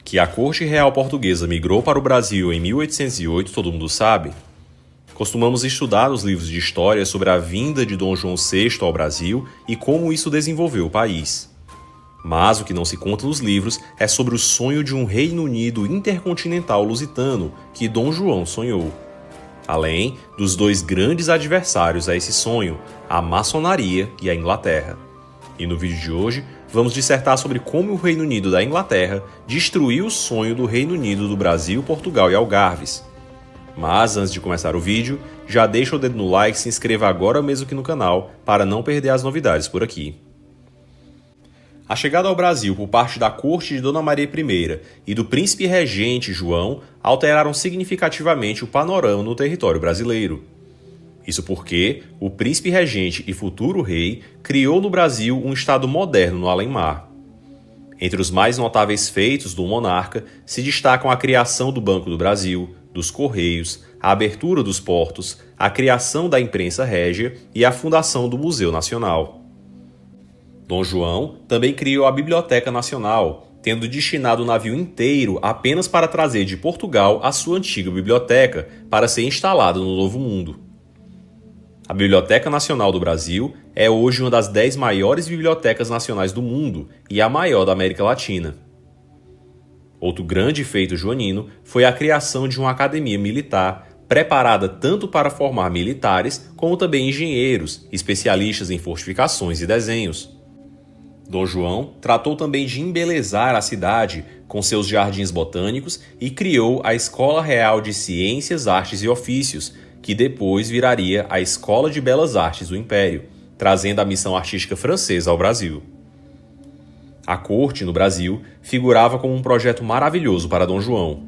Que a corte real portuguesa migrou para o Brasil em 1808, todo mundo sabe. Costumamos estudar nos livros de história sobre a vinda de Dom João VI ao Brasil e como isso desenvolveu o país. Mas o que não se conta nos livros é sobre o sonho de um Reino Unido intercontinental lusitano que Dom João sonhou. Além dos dois grandes adversários a esse sonho, a maçonaria e a Inglaterra. E no vídeo de hoje, vamos dissertar sobre como o Reino Unido da Inglaterra destruiu o sonho do Reino Unido do Brasil, Portugal e Algarves. Mas antes de começar o vídeo, já deixa o dedo no like e se inscreva agora mesmo aqui no canal para não perder as novidades por aqui. A chegada ao Brasil por parte da corte de Dona Maria I e do príncipe regente João alteraram significativamente o panorama no território brasileiro. Isso porque o príncipe regente e futuro rei criou no Brasil um estado moderno no além-mar. Entre os mais notáveis feitos do monarca se destacam a criação do Banco do Brasil, dos Correios, a abertura dos portos, a criação da imprensa régia e a fundação do Museu Nacional. Dom João também criou a Biblioteca Nacional, tendo destinado o navio inteiro apenas para trazer de Portugal a sua antiga biblioteca para ser instalada no Novo Mundo. A Biblioteca Nacional do Brasil é hoje uma das 10 maiores bibliotecas nacionais do mundo e a maior da América Latina. Outro grande feito joanino foi a criação de uma academia militar, preparada tanto para formar militares como também engenheiros, especialistas em fortificações e desenhos. Dom João tratou também de embelezar a cidade com seus jardins botânicos e criou a Escola Real de Ciências, Artes e Ofícios, que depois viraria a Escola de Belas Artes do Império, trazendo a missão artística francesa ao Brasil. A corte, no Brasil, figurava como um projeto maravilhoso para Dom João.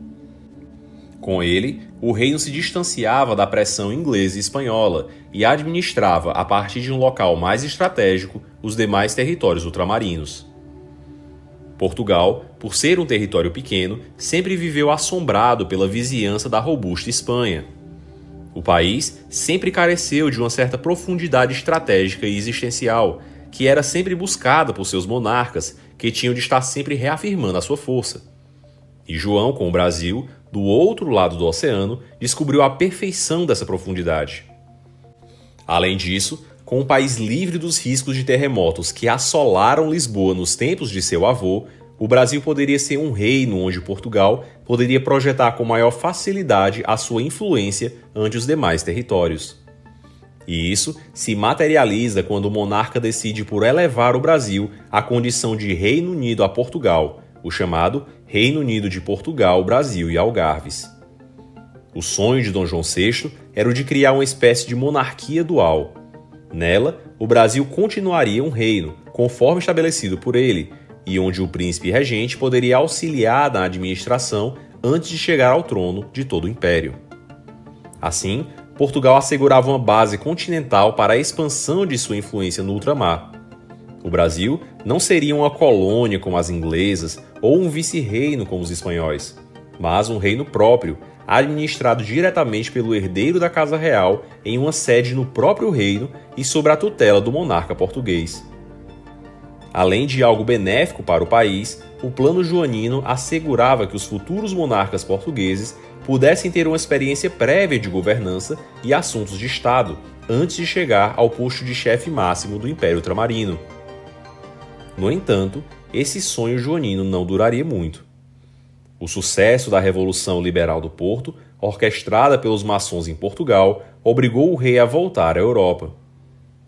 Com ele, o reino se distanciava da pressão inglesa e espanhola e administrava, a partir de um local mais estratégico, os demais territórios ultramarinos. Portugal, por ser um território pequeno, sempre viveu assombrado pela vizinhança da robusta Espanha. O país sempre careceu de uma certa profundidade estratégica e existencial, que era sempre buscada por seus monarcas, que tinham de estar sempre reafirmando a sua força. E João, com o Brasil, do outro lado do oceano, descobriu a perfeição dessa profundidade. Além disso, com um país livre dos riscos de terremotos que assolaram Lisboa nos tempos de seu avô, o Brasil poderia ser um reino onde Portugal poderia projetar com maior facilidade a sua influência ante os demais territórios. E isso se materializa quando o monarca decide por elevar o Brasil à condição de Reino Unido a Portugal, o chamado Reino Unido de Portugal, Brasil e Algarves. O sonho de Dom João VI era o de criar uma espécie de monarquia dual. Nela, o Brasil continuaria um reino, conforme estabelecido por ele, e onde o príncipe regente poderia auxiliar na administração antes de chegar ao trono de todo o império. Assim, Portugal assegurava uma base continental para a expansão de sua influência no ultramar. O Brasil não seria uma colônia como as inglesas ou um vice-reino como os espanhóis, mas um reino próprio, administrado diretamente pelo herdeiro da Casa Real em uma sede no próprio reino e sob a tutela do monarca português. Além de algo benéfico para o país, o plano joanino assegurava que os futuros monarcas portugueses pudessem ter uma experiência prévia de governança e assuntos de Estado, antes de chegar ao posto de chefe máximo do Império Ultramarino. No entanto, esse sonho joanino não duraria muito. O sucesso da Revolução Liberal do Porto, orquestrada pelos maçons em Portugal, obrigou o rei a voltar à Europa.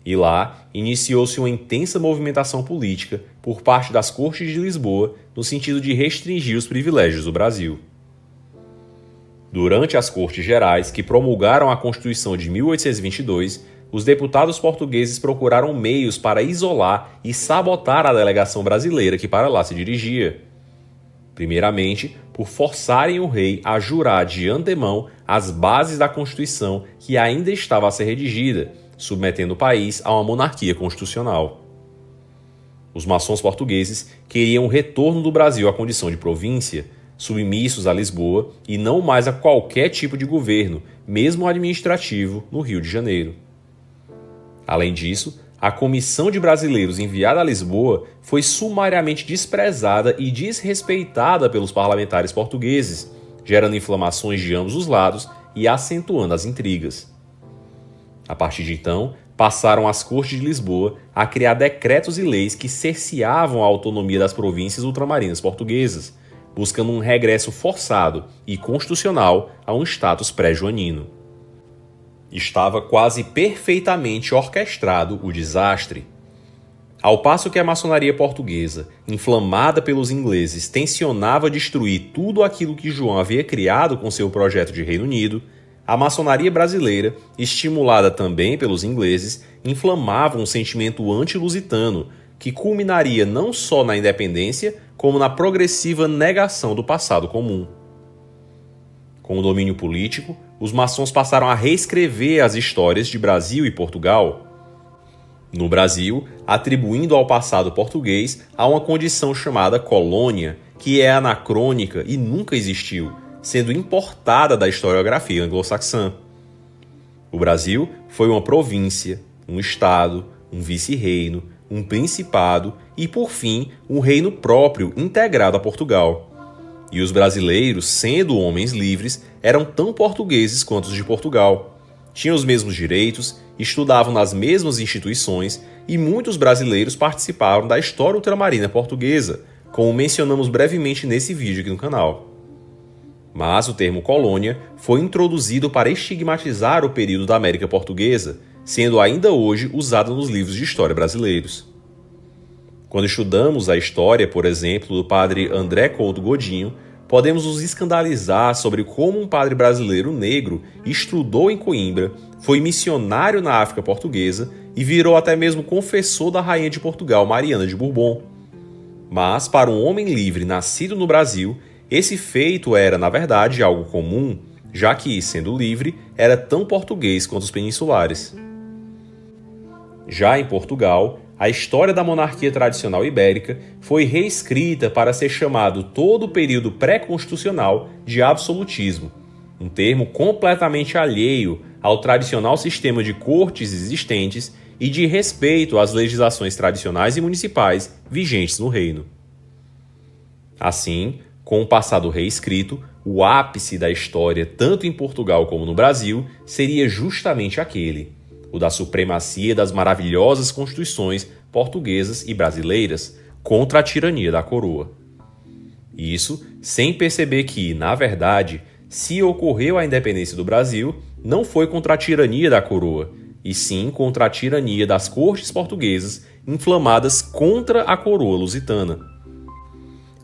E lá, iniciou-se uma intensa movimentação política por parte das cortes de Lisboa no sentido de restringir os privilégios do Brasil. Durante as Cortes Gerais, que promulgaram a Constituição de 1822, os deputados portugueses procuraram meios para isolar e sabotar a delegação brasileira que para lá se dirigia. Primeiramente, por forçarem o rei a jurar de antemão as bases da Constituição que ainda estava a ser redigida, submetendo o país a uma monarquia constitucional. Os maçons portugueses queriam o retorno do Brasil à condição de província, submissos a Lisboa e não mais a qualquer tipo de governo, mesmo administrativo, no Rio de Janeiro. Além disso, a comissão de brasileiros enviada a Lisboa foi sumariamente desprezada e desrespeitada pelos parlamentares portugueses, gerando inflamações de ambos os lados e acentuando as intrigas. A partir de então, passaram as Cortes de Lisboa a criar decretos e leis que cerceavam a autonomia das províncias ultramarinas portuguesas, buscando um regresso forçado e constitucional a um status pré-joanino. Estava quase perfeitamente orquestrado o desastre. Ao passo que a maçonaria portuguesa, inflamada pelos ingleses, tensionava destruir tudo aquilo que João havia criado com seu projeto de Reino Unido, a maçonaria brasileira, estimulada também pelos ingleses, inflamava um sentimento anti-lusitano que culminaria não só na independência, como na progressiva negação do passado comum. Com o domínio político, os maçons passaram a reescrever as histórias de Brasil e Portugal. No Brasil, atribuindo ao passado português a uma condição chamada colônia, que é anacrônica e nunca existiu, sendo importada da historiografia anglo-saxã. O Brasil foi uma província, um estado, um vice-reino, um principado e, por fim, um reino próprio integrado a Portugal. E os brasileiros, sendo homens livres, eram tão portugueses quanto os de Portugal. Tinham os mesmos direitos, estudavam nas mesmas instituições e muitos brasileiros participaram da história ultramarina portuguesa, como mencionamos brevemente nesse vídeo aqui no canal. Mas o termo colônia foi introduzido para estigmatizar o período da América Portuguesa, sendo ainda hoje usado nos livros de história brasileiros. Quando estudamos a história, por exemplo, do padre André Couto Godinho, podemos nos escandalizar sobre como um padre brasileiro negro estudou em Coimbra, foi missionário na África Portuguesa e virou até mesmo confessor da rainha de Portugal, Mariana de Bourbon. Mas, para um homem livre nascido no Brasil, esse feito era, na verdade, algo comum, já que, sendo livre, era tão português quanto os peninsulares. Já em Portugal, a história da monarquia tradicional ibérica foi reescrita para ser chamado todo o período pré-constitucional de absolutismo, um termo completamente alheio ao tradicional sistema de cortes existentes e de respeito às legislações tradicionais e municipais vigentes no reino. Assim, com o passado reescrito, o ápice da história, tanto em Portugal como no Brasil, seria justamente aquele, o da supremacia das maravilhosas constituições portuguesas e brasileiras contra a tirania da coroa. Isso sem perceber que, na verdade, se ocorreu a independência do Brasil, não foi contra a tirania da coroa, e sim contra a tirania das cortes portuguesas inflamadas contra a coroa lusitana.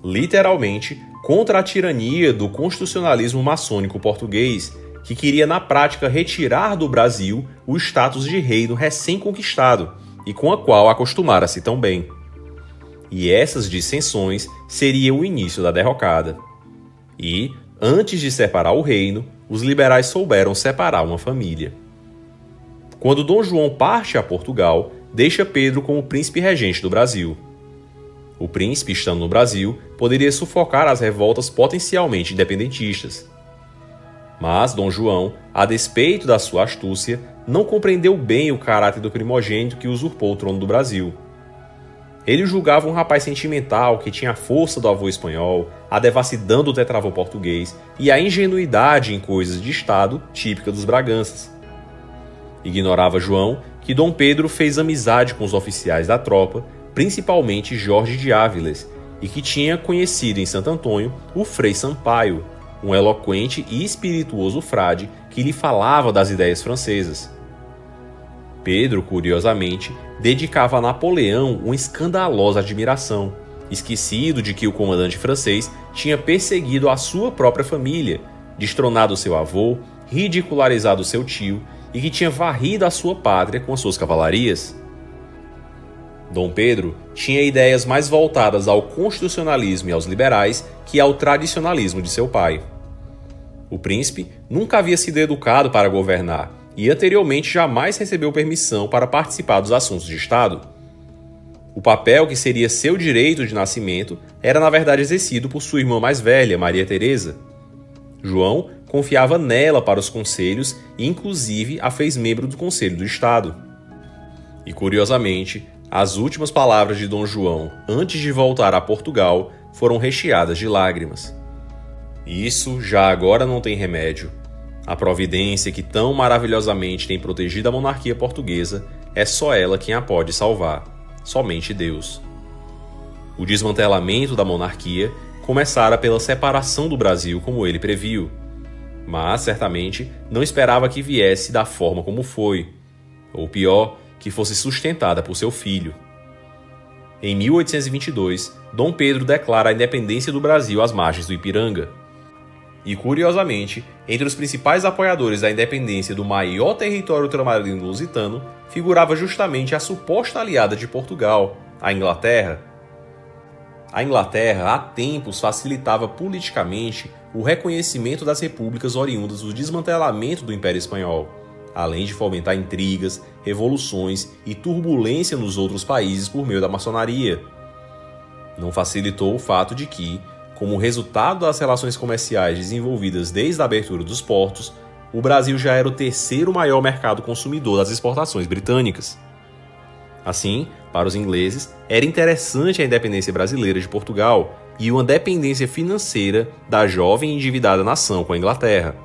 Literalmente, contra a tirania do constitucionalismo maçônico português, que queria na prática retirar do Brasil o status de reino recém-conquistado e com a qual acostumara-se tão bem. E essas dissensões seriam o início da derrocada. E, antes de separar o reino, os liberais souberam separar uma família. Quando Dom João parte a Portugal, deixa Pedro como príncipe regente do Brasil. O príncipe, estando no Brasil, poderia sufocar as revoltas potencialmente independentistas. Mas Dom João, a despeito da sua astúcia, não compreendeu bem o caráter do primogênito que usurpou o trono do Brasil. Ele julgava um rapaz sentimental que tinha a força do avô espanhol, a devassidão do tetravô português e a ingenuidade em coisas de Estado típica dos Braganças. Ignorava João que Dom Pedro fez amizade com os oficiais da tropa, principalmente Jorge de Áviles, e que tinha conhecido em Santo Antônio o Frei Sampaio, um eloquente e espirituoso frade que lhe falava das ideias francesas. Pedro, curiosamente, dedicava a Napoleão uma escandalosa admiração, esquecido de que o comandante francês tinha perseguido a sua própria família, destronado seu avô, ridicularizado seu tio e que tinha varrido a sua pátria com as suas cavalarias. Dom Pedro tinha ideias mais voltadas ao constitucionalismo e aos liberais que ao tradicionalismo de seu pai. O príncipe nunca havia sido educado para governar e anteriormente jamais recebeu permissão para participar dos assuntos de Estado. O papel que seria seu direito de nascimento era na verdade exercido por sua irmã mais velha, Maria Teresa. João confiava nela para os conselhos e inclusive a fez membro do Conselho do Estado. E curiosamente, as últimas palavras de Dom João antes de voltar a Portugal foram recheadas de lágrimas. Isso já agora não tem remédio. A providência que tão maravilhosamente tem protegido a monarquia portuguesa é só ela quem a pode salvar, somente Deus. O desmantelamento da monarquia começara pela separação do Brasil como ele previu, mas certamente não esperava que viesse da forma como foi, ou pior, que fosse sustentada por seu filho. Em 1822, Dom Pedro declara a independência do Brasil às margens do Ipiranga. E, curiosamente, entre os principais apoiadores da independência do maior território ultramarino lusitano, figurava justamente a suposta aliada de Portugal, a Inglaterra. A Inglaterra, há tempos, facilitava politicamente o reconhecimento das repúblicas oriundas do desmantelamento do Império Espanhol, além de fomentar intrigas, revoluções e turbulência nos outros países por meio da maçonaria. Não facilitou o fato de que, como resultado das relações comerciais desenvolvidas desde a abertura dos portos, o Brasil já era o terceiro maior mercado consumidor das exportações britânicas. Assim, para os ingleses, era interessante a independência brasileira de Portugal e uma dependência financeira da jovem e endividada nação com a Inglaterra.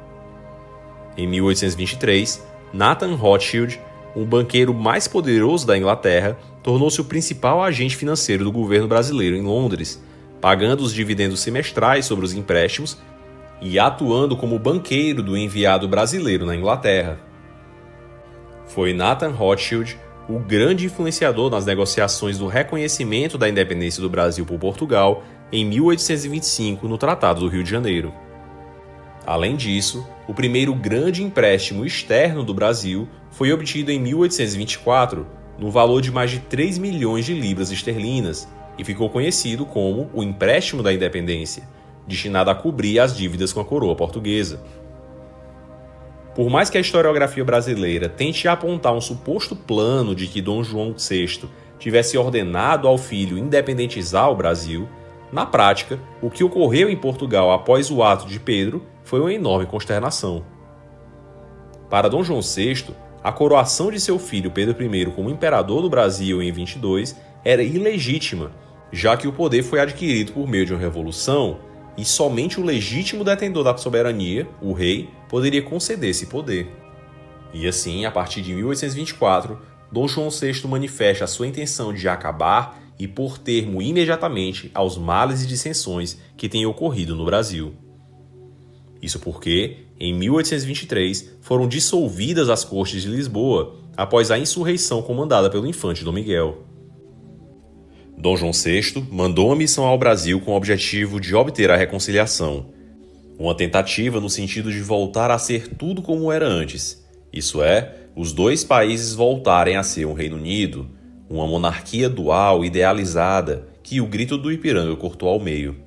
Em 1823, Nathan Rothschild, o banqueiro mais poderoso da Inglaterra, tornou-se o principal agente financeiro do governo brasileiro em Londres, pagando os dividendos semestrais sobre os empréstimos e atuando como banqueiro do enviado brasileiro na Inglaterra. Foi Nathan Rothschild o grande influenciador nas negociações do reconhecimento da independência do Brasil por Portugal em 1825 no Tratado do Rio de Janeiro. Além disso, o primeiro grande empréstimo externo do Brasil foi obtido em 1824, no valor de mais de 3 milhões de libras esterlinas, e ficou conhecido como o Empréstimo da Independência, destinado a cobrir as dívidas com a coroa portuguesa. Por mais que a historiografia brasileira tente apontar um suposto plano de que Dom João VI tivesse ordenado ao filho independentizar o Brasil, na prática, o que ocorreu em Portugal após o ato de Pedro foi uma enorme consternação. Para Dom João VI, a coroação de seu filho Pedro I como imperador do Brasil em 22 era ilegítima, já que o poder foi adquirido por meio de uma revolução e somente o legítimo detentor da soberania, o rei, poderia conceder esse poder. E assim, a partir de 1824, Dom João VI manifesta a sua intenção de acabar e pôr termo imediatamente aos males e dissensões que têm ocorrido no Brasil. Isso porque, em 1823, foram dissolvidas as Cortes de Lisboa após a insurreição comandada pelo infante Dom Miguel. Dom João VI mandou uma missão ao Brasil com o objetivo de obter a reconciliação. Uma tentativa no sentido de voltar a ser tudo como era antes. Isso é, os dois países voltarem a ser um Reino Unido, uma monarquia dual idealizada que o Grito do Ipiranga cortou ao meio.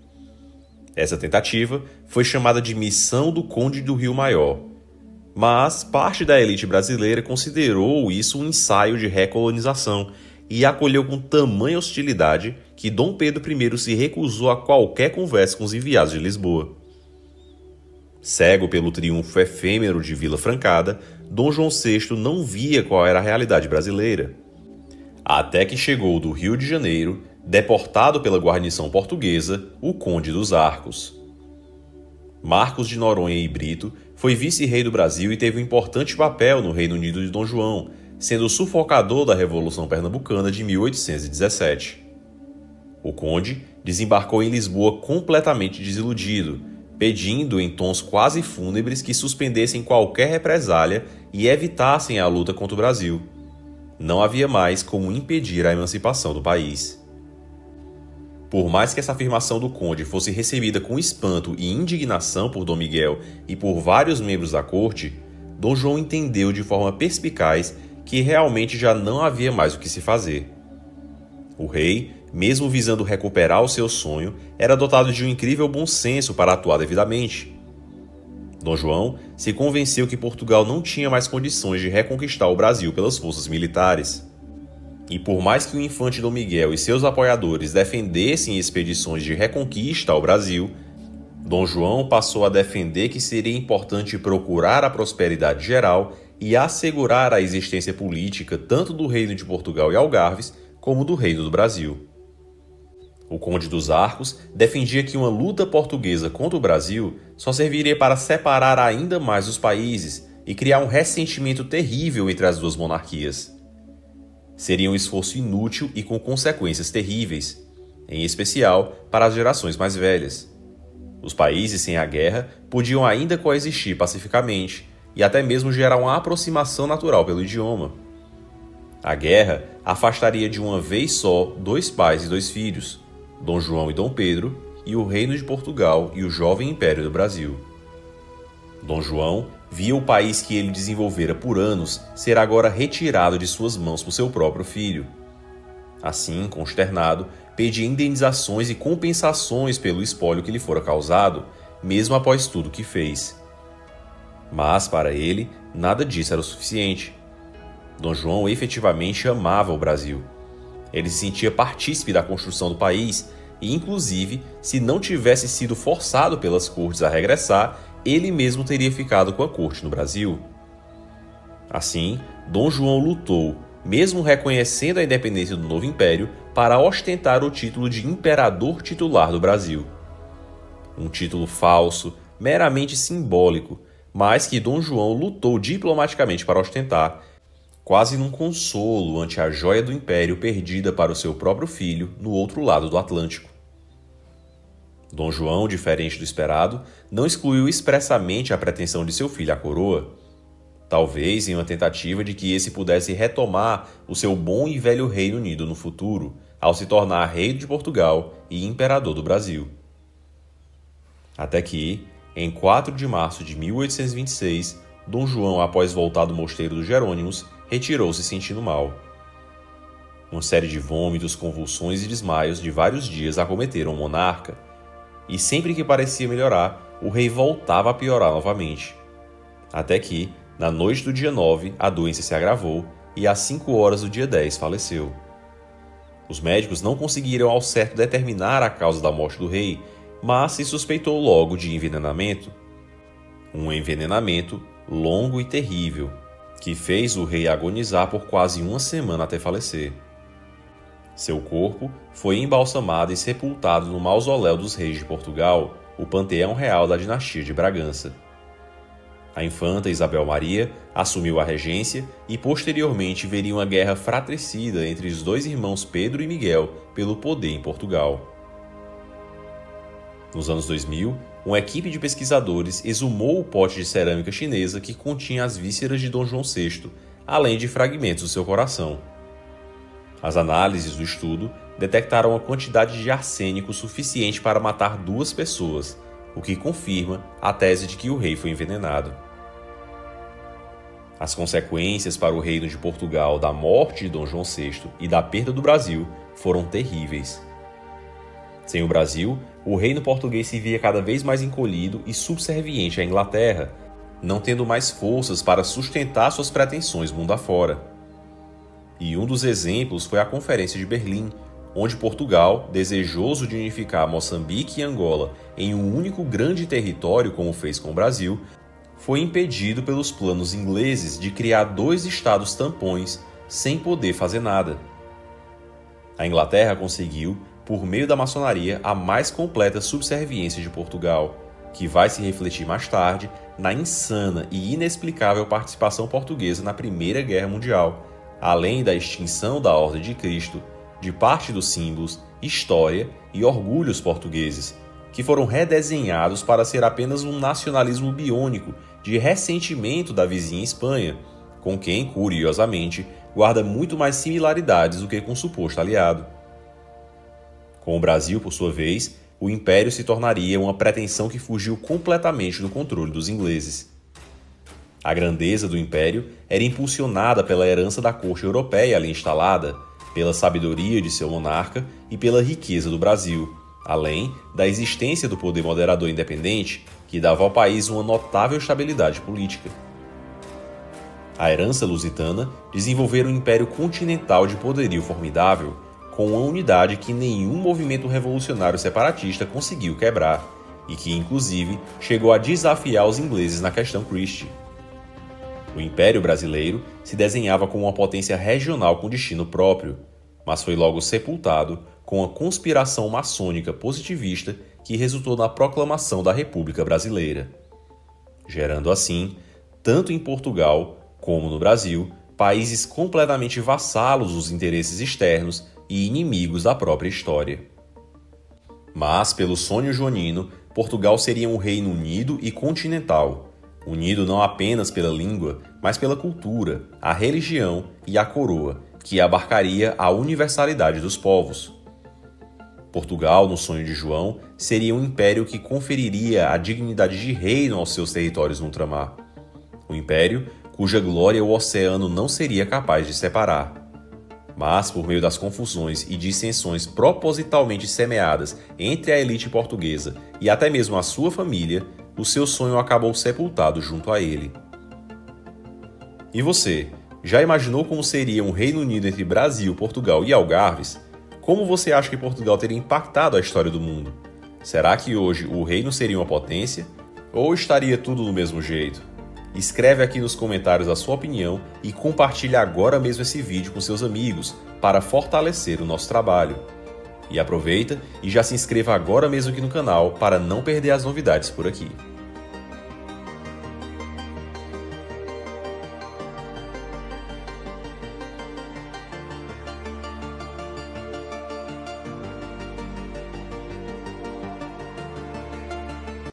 Essa tentativa foi chamada de Missão do Conde do Rio Maior. Mas parte da elite brasileira considerou isso um ensaio de recolonização e acolheu com tamanha hostilidade que Dom Pedro I se recusou a qualquer conversa com os enviados de Lisboa. Cego pelo triunfo efêmero de Vila Francada, Dom João VI não via qual era a realidade brasileira. Até que chegou do Rio de Janeiro, deportado pela guarnição portuguesa, o Conde dos Arcos. Marcos de Noronha e Brito foi vice-rei do Brasil e teve um importante papel no Reino Unido de Dom João, sendo o sufocador da Revolução Pernambucana de 1817. O conde desembarcou em Lisboa completamente desiludido, pedindo em tons quase fúnebres que suspendessem qualquer represália e evitassem a luta contra o Brasil. Não havia mais como impedir a emancipação do país. Por mais que essa afirmação do conde fosse recebida com espanto e indignação por Dom Miguel e por vários membros da corte, Dom João entendeu de forma perspicaz que realmente já não havia mais o que se fazer. O rei, mesmo visando recuperar o seu sonho, era dotado de um incrível bom senso para atuar devidamente. Dom João se convenceu que Portugal não tinha mais condições de reconquistar o Brasil pelas forças militares. E por mais que o infante Dom Miguel e seus apoiadores defendessem expedições de reconquista ao Brasil, Dom João passou a defender que seria importante procurar a prosperidade geral e assegurar a existência política tanto do Reino de Portugal e Algarves como do Reino do Brasil. O Conde dos Arcos defendia que uma luta portuguesa contra o Brasil só serviria para separar ainda mais os países e criar um ressentimento terrível entre as duas monarquias. Seria um esforço inútil e com consequências terríveis, em especial para as gerações mais velhas. Os países sem a guerra podiam ainda coexistir pacificamente e até mesmo gerar uma aproximação natural pelo idioma. A guerra afastaria de uma vez só dois pais e dois filhos, Dom João e Dom Pedro, e o Reino de Portugal e o jovem Império do Brasil. Dom João via o país que ele desenvolvera por anos ser agora retirado de suas mãos por seu próprio filho. Assim, consternado, pedia indenizações e compensações pelo espólio que lhe fora causado, mesmo após tudo que fez. Mas, para ele, nada disso era o suficiente. Dom João efetivamente amava o Brasil. Ele se sentia partícipe da construção do país e, inclusive, se não tivesse sido forçado pelas cortes a regressar, ele mesmo teria ficado com a corte no Brasil. Assim, Dom João lutou, mesmo reconhecendo a independência do novo império, para ostentar o título de imperador titular do Brasil. Um título falso, meramente simbólico, mas que Dom João lutou diplomaticamente para ostentar, quase num consolo ante a joia do império perdida para o seu próprio filho no outro lado do Atlântico. Dom João, diferente do esperado, não excluiu expressamente a pretensão de seu filho à coroa, talvez em uma tentativa de que esse pudesse retomar o seu bom e velho Reino Unido no futuro, ao se tornar rei de Portugal e imperador do Brasil. Até que, em 4 de março de 1826, Dom João, após voltar do mosteiro dos Jerônimos, retirou-se sentindo mal. Uma série de vômitos, convulsões e desmaios de vários dias acometeram o monarca, e sempre que parecia melhorar, o rei voltava a piorar novamente. Até que, na noite do dia 9, a doença se agravou e às 5 horas do dia 10 faleceu. Os médicos não conseguiram ao certo determinar a causa da morte do rei, mas se suspeitou logo de envenenamento. Um envenenamento longo e terrível, que fez o rei agonizar por quase uma semana até falecer. Seu corpo foi embalsamado e sepultado no mausoléu dos reis de Portugal, o Panteão Real da dinastia de Bragança. A infanta Isabel Maria assumiu a regência e posteriormente veria uma guerra fratricida entre os dois irmãos Pedro e Miguel pelo poder em Portugal. Nos anos 2000, uma equipe de pesquisadores exumou o pote de cerâmica chinesa que continha as vísceras de Dom João VI, além de fragmentos do seu coração. As análises do estudo detectaram uma quantidade de arsênico suficiente para matar 2 pessoas, o que confirma a tese de que o rei foi envenenado. As consequências para o Reino de Portugal da morte de Dom João VI e da perda do Brasil foram terríveis. Sem o Brasil, o reino português se via cada vez mais encolhido e subserviente à Inglaterra, não tendo mais forças para sustentar suas pretensões mundo afora. E um dos exemplos foi a Conferência de Berlim, onde Portugal, desejoso de unificar Moçambique e Angola em um único grande território como fez com o Brasil, foi impedido pelos planos ingleses de criar 2 estados tampões sem poder fazer nada. A Inglaterra conseguiu, por meio da maçonaria, a mais completa subserviência de Portugal, que vai se refletir mais tarde na insana e inexplicável participação portuguesa na Primeira Guerra Mundial, além da extinção da Ordem de Cristo, de parte dos símbolos, história e orgulhos portugueses, que foram redesenhados para ser apenas um nacionalismo biônico de ressentimento da vizinha Espanha, com quem, curiosamente, guarda muito mais similaridades do que com o suposto aliado. Com o Brasil, por sua vez, o Império se tornaria uma pretensão que fugiu completamente do controle dos ingleses. A grandeza do Império era impulsionada pela herança da corte europeia ali instalada, pela sabedoria de seu monarca e pela riqueza do Brasil, além da existência do poder moderador independente, que dava ao país uma notável estabilidade política. A herança lusitana desenvolvera um império continental de poderio formidável, com uma unidade que nenhum movimento revolucionário separatista conseguiu quebrar, e que, inclusive, chegou a desafiar os ingleses na questão Christie. O Império Brasileiro se desenhava como uma potência regional com destino próprio, mas foi logo sepultado com a conspiração maçônica positivista que resultou na proclamação da República Brasileira, gerando assim, tanto em Portugal como no Brasil, países completamente vassalos dos interesses externos e inimigos da própria história. Mas, pelo sonho joanino, Portugal seria um reino unido e continental, unido não apenas pela língua, mas pela cultura, a religião e a coroa, que abarcaria a universalidade dos povos. Portugal, no sonho de João, seria um império que conferiria a dignidade de reino aos seus territórios no ultramar. Um império cuja glória o oceano não seria capaz de separar. Mas, por meio das confusões e dissensões propositalmente semeadas entre a elite portuguesa e até mesmo a sua família, o seu sonho acabou sepultado junto a ele. E você, já imaginou como seria um Reino Unido entre Brasil, Portugal e Algarves? Como você acha que Portugal teria impactado a história do mundo? Será que hoje o reino seria uma potência? Ou estaria tudo do mesmo jeito? Escreve aqui nos comentários a sua opinião e compartilhe agora mesmo esse vídeo com seus amigos para fortalecer o nosso trabalho. E aproveita e já se inscreva agora mesmo aqui no canal para não perder as novidades por aqui.